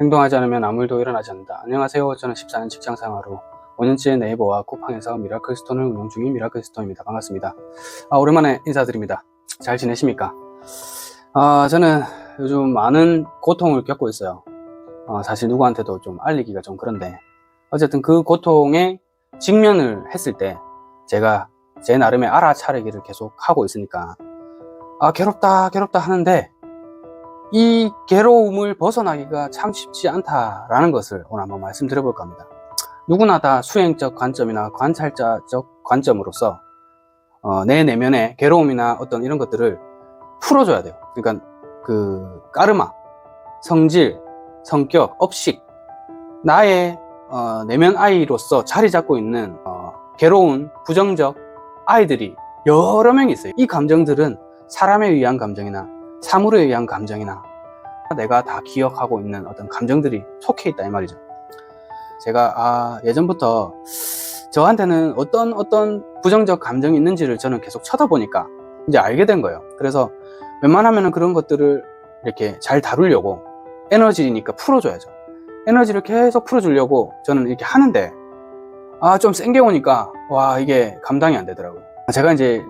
행동하지 않으면 아무 일도 일어나지 않는다. 안녕하세요. 저는 14년 직장생활로 5년째 네이버와 쿠팡에서 미라클스톤을 운영 중인 미라클스톤입니다. 반갑습니다. 오랜만에 인사드립니다. 잘 지내십니까? 저는 요즘 많은 고통을 겪고 있어요. 사실 누구한테도 좀 알리기가 좀 그런데 어쨌든 그 고통에 직면을 했을 때 제가 제 나름의 알아차리기를 계속 하고 있으니까 괴롭다 하는데 이 괴로움을 벗어나기가 참 쉽지 않다라는 것을 오늘 한번 말씀드려볼까 합니다. 누구나 다 수행적 관점이나 관찰자적 관점으로서 내 내면의 괴로움이나 어떤 이런 것들을 풀어줘야 돼요. 그러니까 그 까르마, 성질, 성격, 업식, 나의 내면 아이로서 자리 잡고 있는 괴로운 부정적 아이들이 여러 명이 있어요. 이 감정들은 사람에 의한 감정이나 사물에 의한 감정이나 내가 다 기억하고 있는 어떤 감정들이 속해 있다 이 말이죠. 제가 예전부터 저한테는 어떤 부정적 감정이 있는지를 저는 계속 쳐다보니까 이제 알게 된 거예요. 그래서 웬만하면 그런 것들을 이렇게 잘 다루려고 에너지니까 풀어줘야죠. 에너지를 계속 풀어주려고 저는 이렇게 하는데 좀 센 게 오니까 와 이게 감당이 안 되더라고요. 제가 이제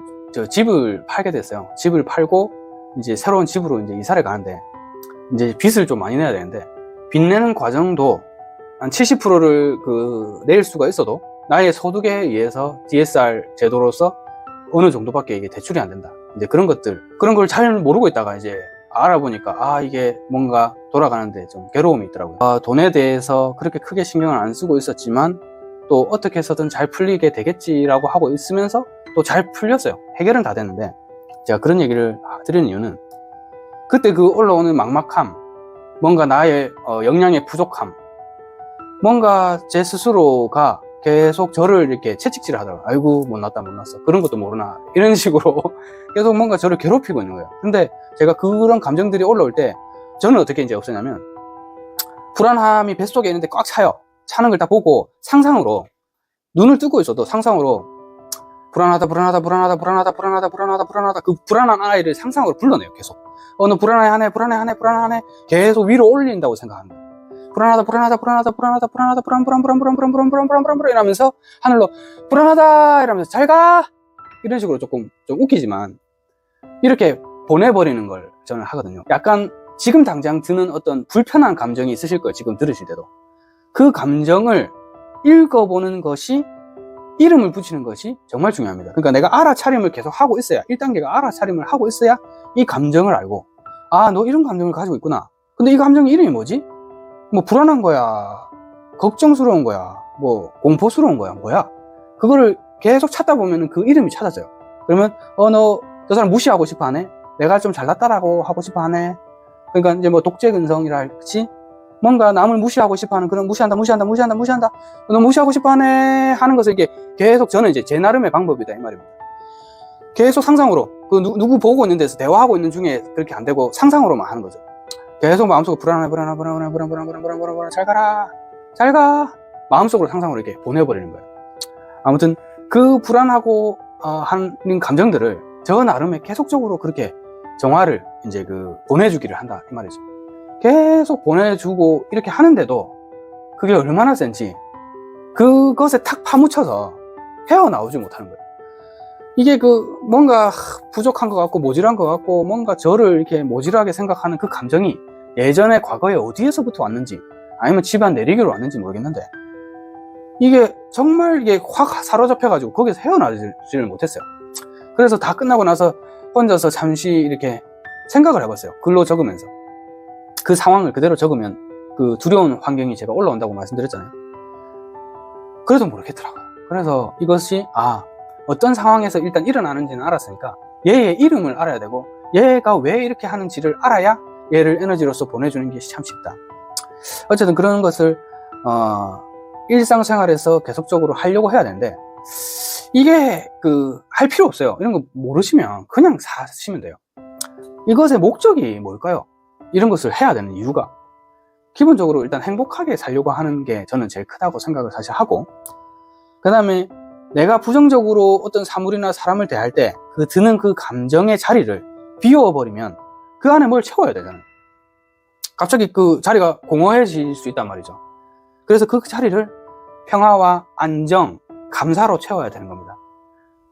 집을 팔게 됐어요. 집을 팔고 이제 새로운 집으로 이제 이사를 가는데 이제 빚을 좀 많이 내야 되는데 빚 내는 과정도 한 70%를 낼 수가 있어도 나의 소득에 의해서 DSR 제도로서 어느 정도밖에 이게 대출이 안 된다. 이제 그런 걸 잘 모르고 있다가 이제 알아보니까 이게 뭔가 돌아가는데 좀 괴로움이 있더라고요. 돈에 대해서 그렇게 크게 신경을 안 쓰고 있었지만 또 어떻게 해서든 잘 풀리게 되겠지라고 하고 있으면서 또 잘 풀렸어요. 해결은 다 됐는데 제가 그런 얘기를 드리는 이유는 그때 올라오는 막막함, 뭔가 나의 역량의 부족함, 뭔가 제 스스로가 계속 저를 이렇게 채찍질을 하더라고요. 아이고 못났어 그런 것도 모르나 이런 식으로 계속 뭔가 저를 괴롭히고 있는 거예요. 근데 제가 그런 감정들이 올라올 때 저는 어떻게 이제 없애냐면 불안함이 뱃속에 있는데 꽉 차요. 차는 걸 딱 보고 상상으로 눈을 뜨고 있어도 상상으로 불안하다 그 불안한 아이를 상상으로 불러내요. 계속 너 불안해하네 계속 위로 올린다고 생각합니다. 불안하다 이러면서 하늘로 불안하다 이러면서 잘가 이런 식으로 좀 웃기지만 이렇게 보내버리는 걸 저는 하거든요. 약간 지금 당장 드는 어떤 불편한 감정이 있으실 거예요. 지금 들으실 때도 그 감정을 읽어보는 것이, 이름을 붙이는 것이 정말 중요합니다. 그러니까 내가 알아차림을 계속 하고 있어야, 1단계가 알아차림을 하고 있어야 이 감정을 알고 너 이런 감정을 가지고 있구나. 근데 이 감정의 이름이 뭐지? 뭐 불안한 거야, 걱정스러운 거야, 뭐 공포스러운 거야, 뭐야? 그거를 계속 찾다 보면 그 이름이 찾아져요. 그러면 너 저 사람 무시하고 싶어 하네? 내가 좀 잘났다라고 하고 싶어 하네? 그러니까 이제 뭐 독재근성이랄지 뭔가 남을 무시하고 싶어 하는 그런 무시한다 너 무시하고 싶어 하네 하는 것을 이게 계속 저는 이제 제 나름의 방법이다 이 말입니다. 계속 상상으로 누구 보고 있는 데서 대화하고 있는 중에 그렇게 안 되고 상상으로만 하는 거죠. 계속 마음속으로 불안해 잘 가 마음속으로 상상으로 이렇게 보내버리는 거예요. 아무튼 그 불안하고 하는 감정들을 저 나름의 계속적으로 그렇게 정화를 이제 보내주기를 한다 이 말이죠. 계속 보내주고 이렇게 하는데도 그게 얼마나 센지 그것에 탁 파묻혀서 헤어나오지 못하는 거예요. 이게 뭔가 부족한 것 같고 모질한 것 같고 뭔가 저를 이렇게 모질하게 생각하는 그 감정이 예전에 과거에 어디에서부터 왔는지 아니면 집안 내리기로 왔는지 모르겠는데 이게 정말 이게 확 사로잡혀가지고 거기서 헤어나지를 못했어요. 그래서 다 끝나고 나서 혼자서 잠시 이렇게 생각을 해봤어요. 글로 적으면서 그 상황을 그대로 적으면 그 두려운 환경이 제가 올라온다고 말씀드렸잖아요. 그래도 모르겠더라고요. 그래서 이것이 어떤 상황에서 일단 일어나는지는 알았으니까 얘의 이름을 알아야 되고 얘가 왜 이렇게 하는지를 알아야 얘를 에너지로서 보내주는 게 참 쉽다. 어쨌든 그런 것을 일상생활에서 계속적으로 하려고 해야 되는데 이게 할 필요 없어요. 이런 거 모르시면 그냥 사시면 돼요. 이것의 목적이 뭘까요? 이런 것을 해야 되는 이유가 기본적으로 일단 행복하게 살려고 하는 게 저는 제일 크다고 생각을 사실 하고, 그 다음에 내가 부정적으로 어떤 사물이나 사람을 대할 때 드는 그 감정의 자리를 비워버리면 그 안에 뭘 채워야 되잖아요. 갑자기 그 자리가 공허해질 수 있단 말이죠. 그래서 그 자리를 평화와 안정, 감사로 채워야 되는 겁니다.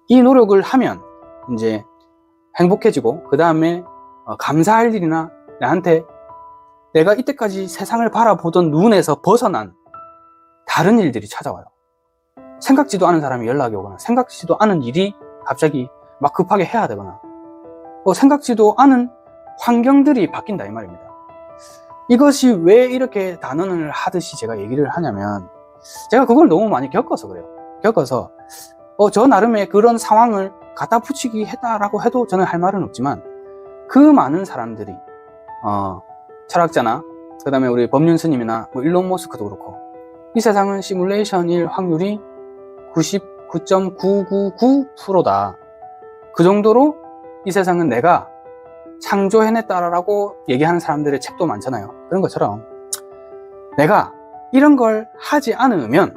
이 노력을 하면 이제 행복해지고, 그 다음에 감사할 일이나 나한테 내가 이때까지 세상을 바라보던 눈에서 벗어난 다른 일들이 찾아와요. 생각지도 않은 사람이 연락이 오거나, 생각지도 않은 일이 갑자기 막 급하게 해야 되거나, 생각지도 않은 환경들이 바뀐다 이 말입니다. 이것이 왜 이렇게 단언을 하듯이 제가 얘기를 하냐면, 제가 그걸 너무 많이 겪어서 그래요. 겪어서 저 나름의 그런 상황을 갖다 붙이기 했다라고 해도 저는 할 말은 없지만, 그 많은 사람들이 철학자나 그 다음에 우리 법륜 스님이나 일론 머스크도 그렇고, 이 세상은 시뮬레이션일 확률이 99.999%다. 그 정도로 이 세상은 내가 창조해냈다라고 얘기하는 사람들의 책도 많잖아요. 그런 것처럼 내가 이런 걸 하지 않으면,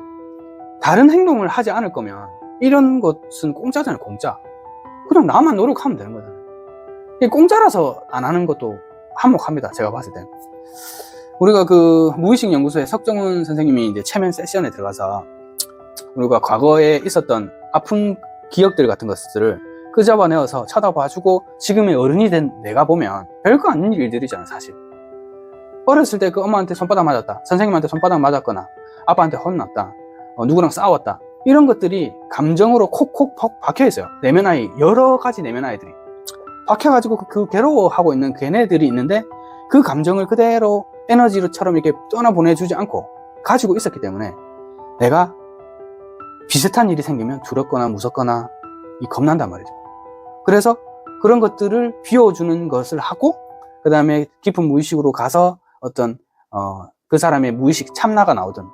다른 행동을 하지 않을 거면 이런 것은 공짜잖아요. 공짜. 그냥 나만 노력하면 되는 거잖아요. 이게 공짜라서 안 하는 것도 한몫합니다. 제가 봤을 땐. 우리가 그 무의식 연구소의 석정훈 선생님이 이제 체면 세션에 들어가서 우리가 과거에 있었던 아픈 기억들 같은 것들을 끄집어내어서 쳐다봐주고, 지금의 어른이 된 내가 보면 별거 아닌 일들이잖아 사실. 어렸을 때 그 엄마한테 손바닥 맞았다, 선생님한테 손바닥 맞았거나, 아빠한테 혼났다, 누구랑 싸웠다, 이런 것들이 감정으로 콕콕 박혀있어요. 내면 아이, 여러 가지 내면 아이들이 박혀가지고 그 괴로워하고 있는 걔네들이 있는데, 그 감정을 그대로 에너지로처럼 이렇게 떠나보내주지 않고 가지고 있었기 때문에, 내가 비슷한 일이 생기면 두렵거나 무섭거나 겁난단 말이죠. 그래서 그런 것들을 비워주는 것을 하고, 그 다음에 깊은 무의식으로 가서 어떤 그 사람의 무의식 참나가 나오든,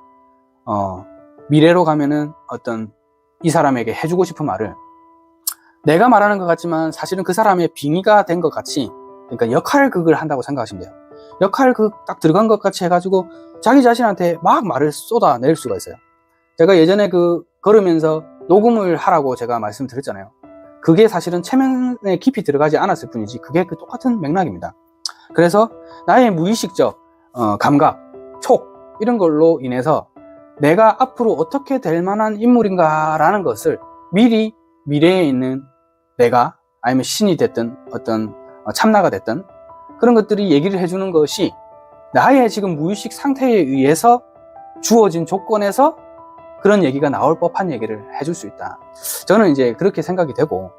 미래로 가면은 어떤 이 사람에게 해주고 싶은 말을 내가 말하는 것 같지만 사실은 그 사람의 빙의가 된 것 같이, 그러니까 역할극을 한다고 생각하시면 돼요. 역할극 딱 들어간 것 같이 해가지고 자기 자신한테 막 말을 쏟아낼 수가 있어요. 제가 예전에 걸으면서 녹음을 하라고 제가 말씀드렸잖아요. 그게 사실은 체면에 깊이 들어가지 않았을 뿐이지, 그게 그 똑같은 맥락입니다. 그래서 나의 무의식적 감각, 촉, 이런 걸로 인해서 내가 앞으로 어떻게 될 만한 인물인가라는 것을 미리 미래에 있는 내가, 아니면 신이 됐든 어떤 참나가 됐든, 그런 것들이 얘기를 해주는 것이 나의 지금 무의식 상태에 의해서 주어진 조건에서 그런 얘기가 나올 법한 얘기를 해줄 수 있다. 저는 이제 그렇게 생각이 되고,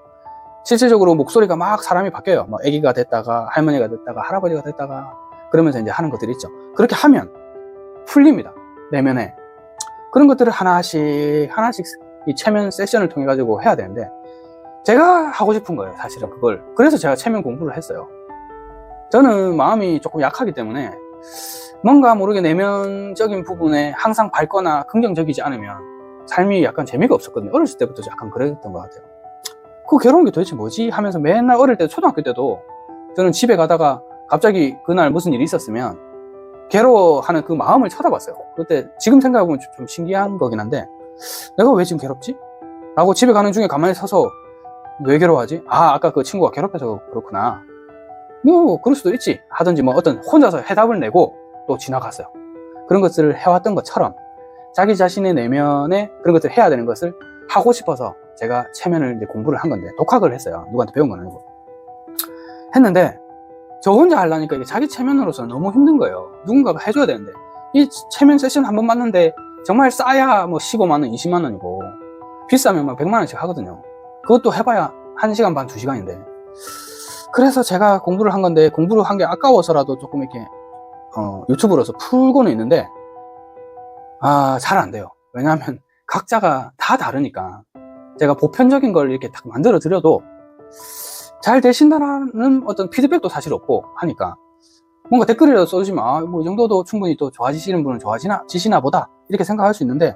실질적으로 목소리가 막 사람이 바뀌어요. 뭐 아기가 됐다가 할머니가 됐다가 할아버지가 됐다가 그러면서 이제 하는 것들이 있죠. 그렇게 하면 풀립니다. 내면에. 그런 것들을 하나씩 이 체면 세션을 통해 가지고 해야 되는데, 제가 하고 싶은 거예요 사실은 그걸. 그래서 제가 체면 공부를 했어요. 저는 마음이 조금 약하기 때문에 뭔가 모르게 내면적인 부분에 항상 밝거나 긍정적이지 않으면 삶이 약간 재미가 없었거든요. 어렸을 때부터 약간 그랬던 것 같아요. 그 괴로운 게 도대체 뭐지 하면서 맨날 어릴 때, 초등학교 때도 저는 집에 가다가 갑자기 그날 무슨 일이 있었으면 괴로워하는 그 마음을 쳐다봤어요. 그때 지금 생각해보면 좀 신기한 거긴 한데, 내가 왜 지금 괴롭지? 라고 집에 가는 중에 가만히 서서 왜 괴로워하지? 아까 그 친구가 괴롭혀서 그렇구나, 뭐 그럴 수도 있지 하든지, 뭐 어떤 혼자서 해답을 내고 또 지나갔어요. 그런 것들을 해왔던 것처럼 자기 자신의 내면에 그런 것들을 해야 되는 것을 하고 싶어서 제가 체면을 이제 공부를 한 건데, 독학을 했어요. 누구한테 배운 건 아니고. 했는데 저 혼자 하려니까 이게 자기 체면으로서는 너무 힘든 거예요. 누군가가 해줘야 되는데, 이 체면 세션 한 번 맞는데 정말 싸야 뭐 15만원, 20만원이고 비싸면 막 100만원씩 하거든요. 그것도 해봐야 1시간 반, 2시간인데. 그래서 제가 공부를 한 건데, 공부를 한 게 아까워서라도 조금 이렇게 유튜브로서 풀고는 있는데, 잘 안 돼요. 왜냐하면 각자가 다 다르니까. 제가 보편적인 걸 이렇게 딱 만들어 드려도 잘 되신다는 어떤 피드백도 사실 없고 하니까, 뭔가 댓글이라도 써주시면 뭐 이 정도도 충분히 또 좋아지시는 분은 좋아지시나 보다, 이렇게 생각할 수 있는데,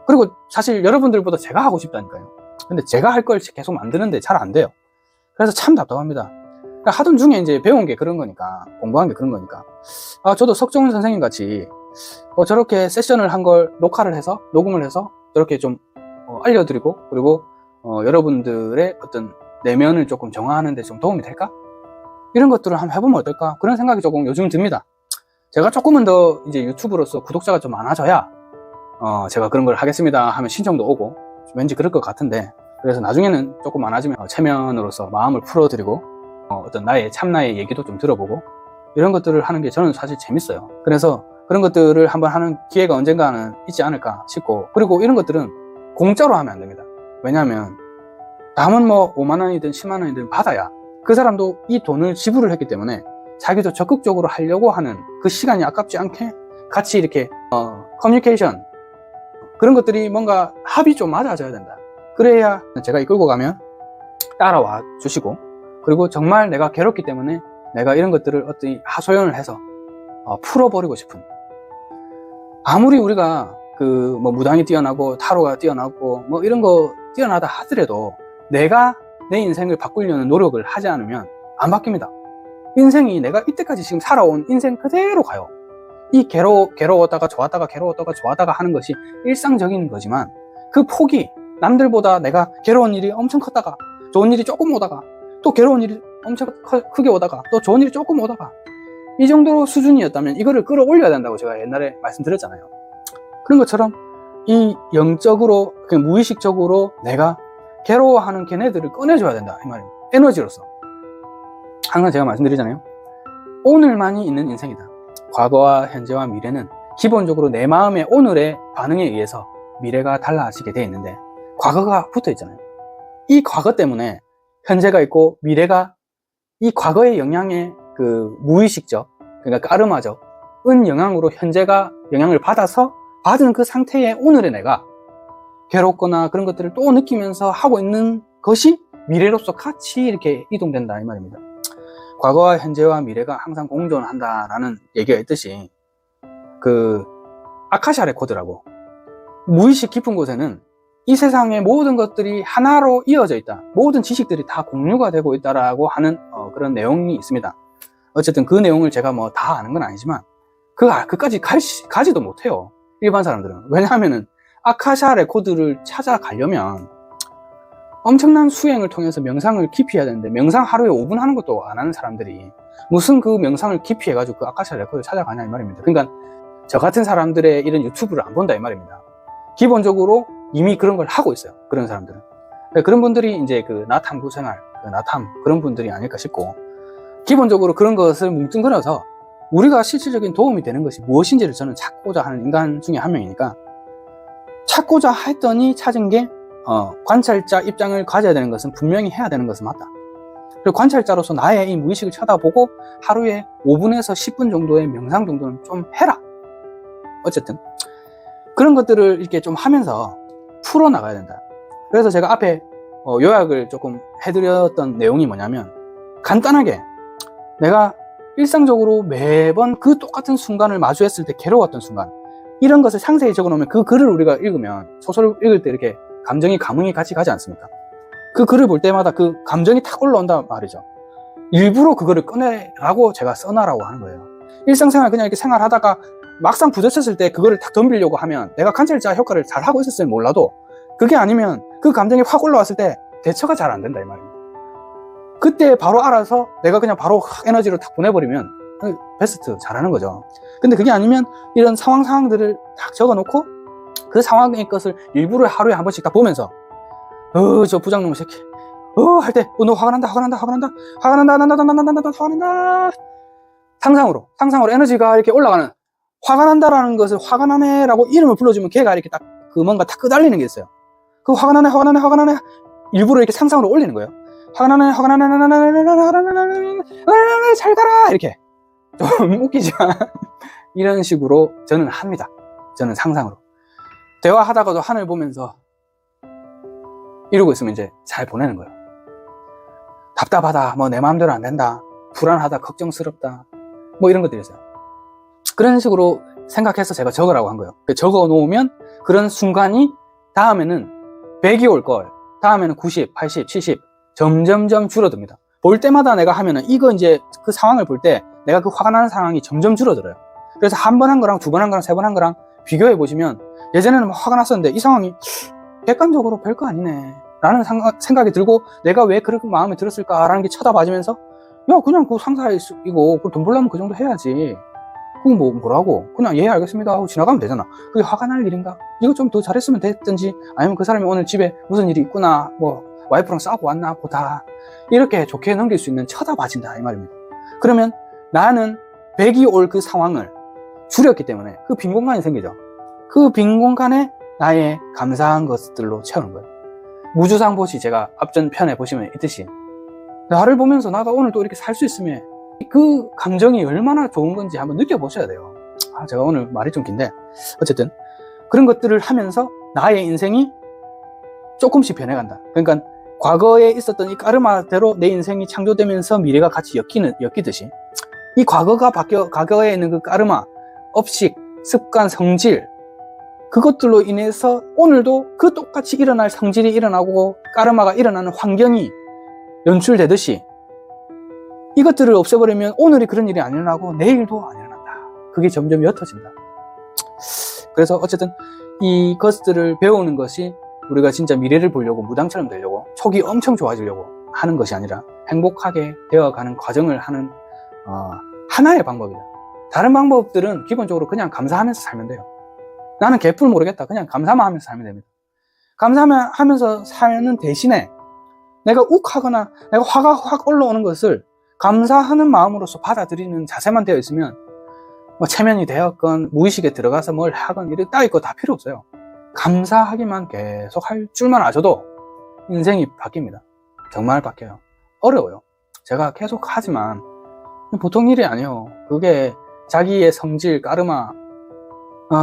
그리고 사실 여러분들보다 제가 하고 싶다니까요. 근데 제가 할 걸 계속 만드는데 잘 안 돼요. 그래서 참 답답합니다. 그러니까 하던 중에 이제 배운 게 그런 거니까, 공부한 게 그런 거니까, 저도 석정훈 선생님 같이 저렇게 세션을 한 걸 녹화를 해서, 녹음을 해서 저렇게 좀 알려드리고, 그리고 여러분들의 어떤 내면을 조금 정화하는 데 좀 도움이 될까? 이런 것들을 한번 해보면 어떨까? 그런 생각이 조금 요즘 듭니다. 제가 조금은 더 이제 유튜브로서 구독자가 좀 많아져야 제가 그런 걸 하겠습니다 하면 신청도 오고 왠지 그럴 것 같은데, 그래서 나중에는 조금 많아지면 체면으로서 마음을 풀어드리고 어떤 참나의 얘기도 좀 들어보고 이런 것들을 하는 게 저는 사실 재밌어요. 그래서 그런 것들을 한번 하는 기회가 언젠가는 있지 않을까 싶고, 그리고 이런 것들은 공짜로 하면 안 됩니다. 왜냐하면 남은 뭐 5만 원이든 10만 원이든 받아야 그 사람도 이 돈을 지불을 했기 때문에 자기도 적극적으로 하려고 하는 그 시간이 아깝지 않게 같이 이렇게 커뮤니케이션, 그런 것들이 뭔가 합이 좀 맞아져야 된다. 그래야 제가 이끌고 가면 따라와 주시고, 그리고 정말 내가 괴롭기 때문에 내가 이런 것들을 어떤 하소연을 해서 풀어버리고 싶은, 아무리 우리가 뭐 무당이 뛰어나고 타로가 뛰어나고 뭐 이런 거 뛰어나다 하더라도 내가 내 인생을 바꾸려는 노력을 하지 않으면 안 바뀝니다. 인생이 내가 이때까지 지금 살아온 인생 그대로 가요. 이 괴로웠다가 좋았다가 괴로웠다가 좋았다가 하는 것이 일상적인 거지만, 그 폭이 남들보다 내가 괴로운 일이 엄청 컸다가 좋은 일이 조금 오다가 또 괴로운 일이 엄청 크게 오다가 또 좋은 일이 조금 오다가, 이 정도 수준이었다면 이거를 끌어올려야 된다고 제가 옛날에 말씀드렸잖아요. 그런 것처럼 이 영적으로, 무의식적으로 내가 괴로워하는 걔네들을 꺼내줘야 된다 이 말입니다. 에너지로서. 항상 제가 말씀드리잖아요. 오늘만이 있는 인생이다. 과거와 현재와 미래는 기본적으로 내 마음의 오늘의 반응에 의해서 미래가 달라지게 되어 있는데, 과거가 붙어 있잖아요. 이 과거 때문에 현재가 있고, 미래가 이 과거의 영향에 그 무의식적, 그러니까 까르마적 은 영향으로 현재가 영향을 받아서 받은 그 상태의 오늘의 내가 괴롭거나 그런 것들을 또 느끼면서 하고 있는 것이 미래로서 같이 이렇게 이동된다 이 말입니다. 과거와 현재와 미래가 항상 공존한다라는 얘기가 있듯이, 그 아카샤 레코드라고, 무의식 깊은 곳에는 이 세상의 모든 것들이 하나로 이어져 있다, 모든 지식들이 다 공유가 되고 있다라고 하는 그런 내용이 있습니다. 어쨌든 그 내용을 제가 뭐 다 아는 건 아니지만 그까지 가지도 못해요, 일반 사람들은. 왜냐하면은 아카샤 레코드를 찾아가려면 엄청난 수행을 통해서 명상을 깊이 해야 되는데, 명상 하루에 5분 하는 것도 안 하는 사람들이 무슨 그 명상을 깊이 해가지고 그 아카샤 레코드를 찾아가냐 이 말입니다. 그러니까 저 같은 사람들의 이런 유튜브를 안 본다 이 말입니다. 기본적으로 이미 그런 걸 하고 있어요, 그런 사람들은. 그런 분들이 이제 그 나탐구 생활, 나탐 그런 분들이 아닐까 싶고, 기본적으로 그런 것을 뭉뚱그려서 우리가 실질적인 도움이 되는 것이 무엇인지를 저는 찾고자 하는 인간 중에 한 명이니까, 찾고자 했더니 찾은 게 관찰자 입장을 가져야 되는 것은 분명히 해야 되는 것은 맞다. 그리고 관찰자로서 나의 이 무의식을 쳐다보고 하루에 5분에서 10분 정도의 명상 정도는 좀 해라. 어쨌든 그런 것들을 이렇게 좀 하면서 풀어나가야 된다. 그래서 제가 앞에 요약을 조금 해드렸던 내용이 뭐냐면, 간단하게 내가 일상적으로 매번 그 똑같은 순간을 마주했을 때 괴로웠던 순간, 이런 것을 상세히 적어놓으면 그 글을 우리가 읽으면, 소설을 읽을 때 이렇게 감흥이 같이 가지 않습니까? 그 글을 볼 때마다 그 감정이 탁 올라온단 말이죠. 일부러 그거를 꺼내라고 제가 써놔라고 하는 거예요. 일상생활 그냥 이렇게 생활하다가 막상 부딪혔을 때 그거를 탁 덤비려고 하면 내가 관찰자 효과를 잘 하고 있었으면 몰라도, 그게 아니면 그 감정이 확 올라왔을 때 대처가 잘 안 된다 이 말입니다. 그때 바로 알아서 내가 그냥 바로 에너지를 탁 보내버리면 베스트 잘하는 거죠. 근데 그게 아니면 이런 상황들을 딱 적어놓고 그 상황의 것을 일부러 하루에 한 번씩 딱 보면서, 저 부장놈의 새끼, 할 때, 너 화가 난다. 상상으로 에너지가 이렇게 올라가는, 화가 난다라는 것을 화가 나네라고 이름을 불러주면 걔가 이렇게 딱 그 뭔가 딱 끄달리는 게 있어요. 그 화가 나네. 일부러 이렇게 상상으로 올리는 거예요. 화가 나네. 잘 가라. 이렇게. 좀 웃기지만, 이런 식으로 저는 합니다. 저는 상상으로. 대화하다가도 하늘 보면서 이러고 있으면 이제 잘 보내는 거예요. 답답하다, 뭐 내 마음대로 안 된다, 불안하다, 걱정스럽다, 뭐 이런 것들이 있어요. 그런 식으로 생각해서 제가 적으라고 한 거예요. 적어 놓으면 그런 순간이 다음에는 100이 올 걸, 다음에는 90, 80, 70 점점점 줄어듭니다. 볼 때마다 내가 하면은 이거 이제 그 상황을 볼 때 내가 그 화가 나는 상황이 점점 줄어들어요. 그래서 한 번 한 거랑 두 번 한 거랑 세 번 한 거랑 비교해 보시면, 예전에는 막 화가 났었는데 이 상황이 객관적으로 별거 아니네 라는 생각이 들고, 내가 왜 그렇게 마음에 들었을까 라는 게 쳐다봐지면서, 야 그냥 그 상사이고 돈 벌려면 그 정도 해야지, 그럼 뭐라고? 그냥 예 알겠습니다 하고 지나가면 되잖아. 그게 화가 날 일인가? 이거 좀 더 잘했으면 됐든지, 아니면 그 사람이 오늘 집에 무슨 일이 있구나, 뭐 와이프랑 싸우고 왔나 보다, 이렇게 좋게 넘길 수 있는 쳐다봐진다 이 말입니다. 그러면 나는 100이 올 그 상황을 줄였기 때문에 그 빈 공간이 생기죠. 그 빈 공간에 나의 감사한 것들로 채우는 거예요. 무주상보시, 제가 앞전 편에 보시면 있듯이 나를 보면서 나가 오늘 또 이렇게 살 수 있으면 그 감정이 얼마나 좋은 건지 한번 느껴보셔야 돼요. 제가 오늘 말이 좀 긴데 어쨌든 그런 것들을 하면서 나의 인생이 조금씩 변해간다. 그러니까 과거에 있었던 이 까르마대로 내 인생이 창조되면서 미래가 같이 엮이듯이 이 과거에 있는 그 까르마, 업식, 습관, 성질, 그것들로 인해서 오늘도 그 똑같이 일어날 성질이 일어나고 까르마가 일어나는 환경이 연출되듯이 이것들을 없애버리면 오늘이 그런 일이 안 일어나고 내일도 안 일어난다. 그게 점점 옅어진다. 그래서 어쨌든 이것들을 배우는 것이 우리가 진짜 미래를 보려고 무당처럼 되려고 촉이 엄청 좋아지려고 하는 것이 아니라 행복하게 되어가는 과정을 하는 하나의 방법이다. 다른 방법들은 기본적으로 그냥 감사하면서 살면 돼요. 나는 개풀 모르겠다. 그냥 감사만 하면서 살면 됩니다. 감사만 하면서 사는 대신에 내가 욱하거나 내가 화가 확 올라오는 것을 감사하는 마음으로서 받아들이는 자세만 되어 있으면 뭐 체면이 되었건 무의식에 들어가서 뭘 하건 이렇게 따위 거 다 필요 없어요. 감사하기만 계속 할 줄만 아셔도 인생이 바뀝니다. 정말 바뀌어요. 어려워요. 제가 계속 하지만 보통 일이 아니에요. 그게 자기의 성질, 까르마,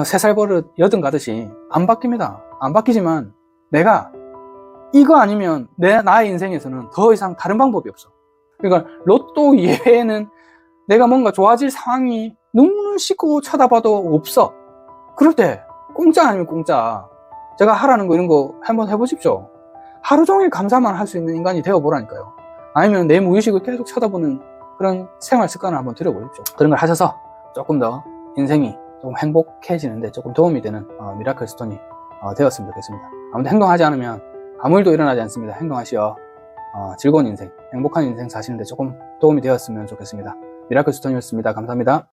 새살 버릇 여든 가듯이 안 바뀝니다. 안 바뀌지만 내가 이거 아니면 나의 인생에서는 더 이상 다른 방법이 없어. 그러니까 로또 이외에는 내가 뭔가 좋아질 상황이 눈을 씻고 쳐다봐도 없어. 그럴 때 공짜 아니면 공짜, 제가 하라는 거 이런 거 한번 해보십시오. 하루 종일 감사만 할 수 있는 인간이 되어보라니까요. 아니면 내 무의식을 계속 쳐다보는 그런 생활 습관을 한번 들여보십시오. 그런 걸 하셔서 조금 더 인생이 조금 행복해지는데 조금 도움이 되는 미라클 스톤이 되었으면 좋겠습니다. 아무튼 행동하지 않으면 아무 일도 일어나지 않습니다. 행동하시어 즐거운 인생, 행복한 인생 사시는데 조금 도움이 되었으면 좋겠습니다. 미라클 스톤이었습니다. 감사합니다.